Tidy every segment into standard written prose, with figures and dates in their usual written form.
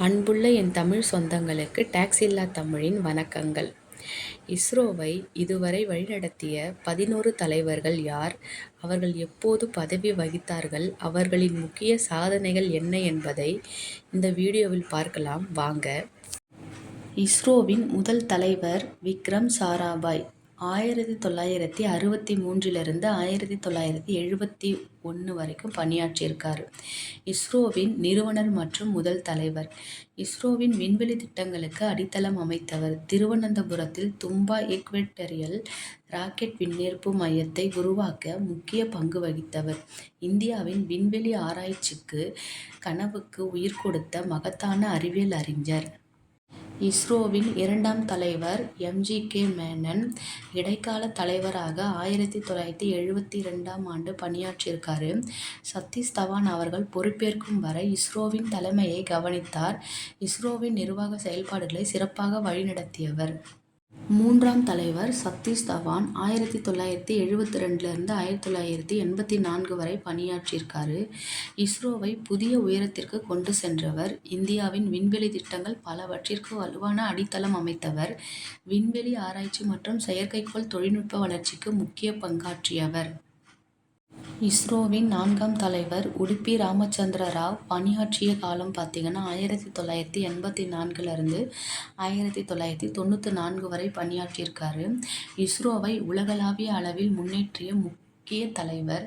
அன்புள்ள என் தமிழ் சொந்தங்களுக்கு டாக்ஸ் இல்லா தமிழின் வணக்கங்கள். இஸ்ரோவை இதுவரை வழிநடத்திய 11 தலைவர்கள் யார்? அவர்கள் எப்போது பதவி வகித்தார்கள்? அவர்களின் முக்கிய சாதனைகள் என்ன என்பதை இந்த வீடியோவில் பார்க்கலாம் வாங்க. இஸ்ரோவின் முதல் தலைவர் விக்ரம் சாராபாய் 1963 1971 வரைக்கும் பணியாற்றியிருக்காரு. இஸ்ரோவின் நிறுவனர் மற்றும் முதல் தலைவர். இஸ்ரோவின் விண்வெளி திட்டங்களுக்கு அடித்தளம் அமைத்தவர். திருவனந்தபுரத்தில் தும்பா ஈக்வெட்டரியல் ராக்கெட் விண்ணேற்பு மையத்தை உருவாக்க முக்கிய பங்கு வகித்தவர். இந்தியாவின் விண்வெளி ஆராய்ச்சிக்கு கனவுக்கு உயிர் கொடுத்த மகத்தான அறிவியல் அறிஞர். இஸ்ரோவின் இரண்டாம் தலைவர் எம்.ஜி.கே. மேனன் இடைக்கால தலைவராக 1972 பணியாற்றியிருக்காரு. சதீஷ் தவான் அவர்கள் பொறுப்பேற்கும் வரை இஸ்ரோவின் தலைமையை கவனித்தார். இஸ்ரோவின் நிர்வாக செயல்பாடுகளை சிறப்பாக வழிநடத்தியவர். மூன்றாம் தலைவர் சதீஷ் தவான் 1972 1984 வரை பணியாற்றியிருக்காரு. இஸ்ரோவை புதிய உயரத்திற்கு கொண்டு சென்றவர். இந்தியாவின் விண்வெளி திட்டங்கள் பலவற்றிற்கு வலுவான அடித்தளம் அமைத்தவர். விண்வெளி ஆராய்ச்சி மற்றும் செயற்கைக்கோள் தொழில்நுட்ப வளர்ச்சிக்கு முக்கிய பங்காற்றியவர். இஸ்ரோவின் நான்காம் தலைவர் உடுப்பி ராமச்சந்திர ராவ் பணியாற்றிய காலம் 1984 1994 வரை பணியாற்றியிருக்காரு. இஸ்ரோவை உலகளாவிய அளவில் முன்னேற்றிய முக்கிய தலைவர்.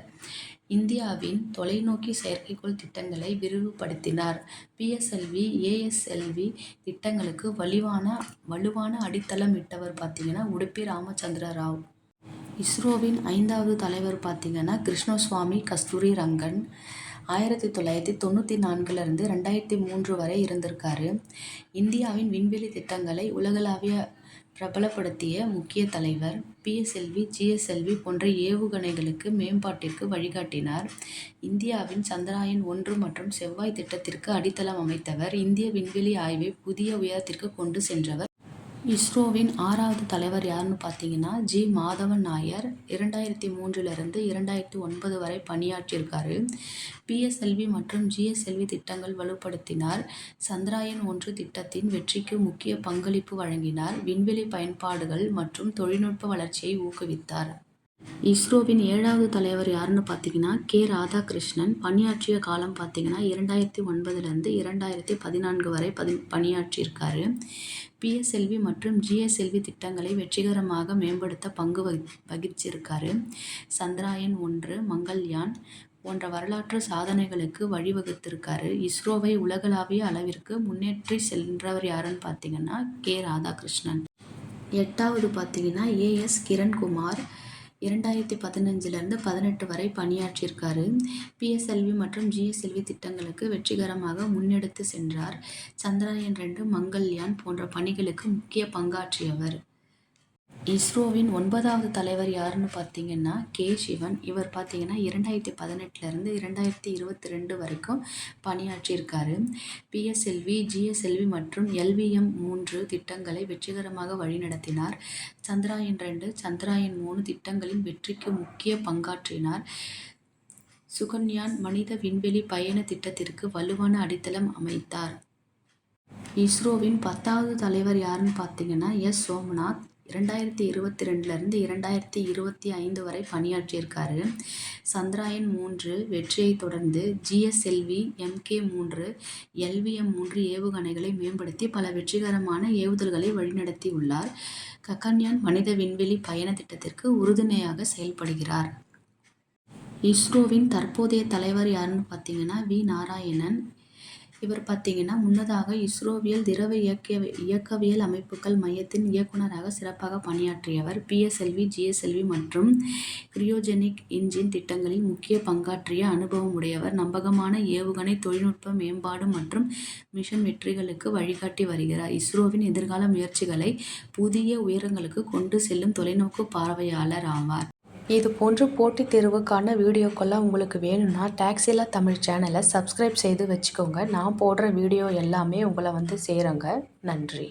இந்தியாவின் தொலைநோக்கி செயற்கைக்கோள் திட்டங்களை விரிவுபடுத்தினார். PSLV, ASLV திட்டங்களுக்கு வலுவான அடித்தளம் இட்டவர் உடுப்பி ராமச்சந்திர ராவ். இஸ்ரோவின் ஐந்தாவது தலைவர் கிருஷ்ணசுவாமி கஸ்தூரி ரங்கன் 1994 2003 வரை இருந்திருக்காரு. இந்தியாவின் விண்வெளி திட்டங்களை உலகளாவிய பிரபலப்படுத்திய முக்கிய தலைவர். PSLV, GSLV போன்ற ஏவுகணைகளுக்கு மேம்பாட்டிற்கு வழிகாட்டினார். இந்தியாவின் சந்திராயன் 1 மற்றும் செவ்வாய் திட்டத்திற்கு அடித்தளம் அமைத்தவர். இந்திய விண்வெளி ஆய்வை புதிய உயரத்திற்கு கொண்டு சென்றவர். இஸ்ரோவின் ஆறாவது தலைவர் யாருன்னு ஜி. மாதவன் நாயர் 2003 2009 வரை பணியாற்றியிருக்காரு. PSLV மற்றும் GSLV திட்டங்கள் வலுப்படுத்தினார். சந்திராயன் 1 திட்டத்தின் வெற்றிக்கு முக்கிய பங்களிப்பு வழங்கினார். விண்வெளி பயன்பாடுகள் மற்றும் தொழில்நுட்ப வளர்ச்சியை ஊக்குவித்தார். இஸ்ரோவின் ஏழாவது தலைவர் யாருன்னு கே. ராதாகிருஷ்ணன் பணியாற்றிய காலம் 2009 2014 வரை பணியாற்றியிருக்காரு. PSLV மற்றும் GSLV திட்டங்களை வெற்றிகரமாக மேம்படுத்த பங்கு வகிச்சிருக்காரு. சந்திராயன் 1, மங்கள்யான் போன்ற வரலாற்று சாதனைகளுக்கு வழிவகுத்திருக்காரு. இஸ்ரோவை உலகளாவிய அளவிற்கு முன்னேற்றி சென்றவர் யாருன்னு கே. ராதாகிருஷ்ணன். எட்டாவது AS கிரண்குமார் 2015 18 வரை பணியாற்றியிருக்காரு. PSLV மற்றும் GSLV திட்டங்களுக்கு வெற்றிகரமாக முன்னெடுத்து சென்றார். சந்திராயன் 2, மங்கள்யான் போன்ற பணிகளுக்கு முக்கிய பங்காற்றியவர். இஸ்ரோவின் ஒன்பதாவது தலைவர் யாருன்னு கே. சிவன். இவர் 2018 2022 வரைக்கும் பணியாற்றியிருக்காரு. PSLV, GSLV மற்றும் LVM-3 திட்டங்களை வெற்றிகரமாக வழிநடத்தினார். சந்திராயன் 2, சந்திராயன் 3 திட்டங்களின் வெற்றிக்கு முக்கிய பங்காற்றினார். சுகன்யான் மனித விண்வெளி பயண திட்டத்திற்கு வலுவான அடித்தளம் அமைத்தார். இஸ்ரோவின் 10வது தலைவர் யாருன்னு எஸ். சோமநாத் 2022 2025 வரை பணியாற்றியிருக்காரு. சந்திராயன் 3 வெற்றியை தொடர்ந்து GSLV, MK3, LVM-3 ஏவுகணைகளை மேம்படுத்தி பல வெற்றிகரமான ஏவுதல்களை வழிநடத்தியுள்ளார். ககன்யான் மனித விண்வெளி பயண திட்டத்திற்கு உறுதுணையாக செயல்படுகிறார். இஸ்ரோவின் தற்போதைய தலைவர் யாருன்னு வி. நாராயணன். இவர் முன்னதாக இஸ்ரோவியல் திரவ இயக்கவியல் அமைப்புகள் மையத்தின் இயக்குனராக சிறப்பாக பணியாற்றியவர். PSLV, GSLV மற்றும் கிரியோஜெனிக் இன்ஜின் திட்டங்களில் முக்கிய பங்காற்றிய அனுபவம் உடையவர். நம்பகமான ஏவுகணை தொழில்நுட்ப மேம்பாடு மற்றும் மிஷன் வெற்றிகளுக்கு வழிகாட்டி வருகிறார். இஸ்ரோவின் எதிர்கால முயற்சிகளை புதிய உயரங்களுக்கு கொண்டு செல்லும் தொலைநோக்கு பார்வையாளர் ஆவார். இது போன்று போட்டித் தேர்வுக்கான வீடியோக்கெல்லாம் உங்களுக்கு வேணும்னா டாக்ஸ் இல்லா தமிழ் சேனலை சப்ஸ்கிரைப் செய்து வச்சுக்கோங்க. நான் போடுற வீடியோ எல்லாமே உங்களை சேருங்க. நன்றி.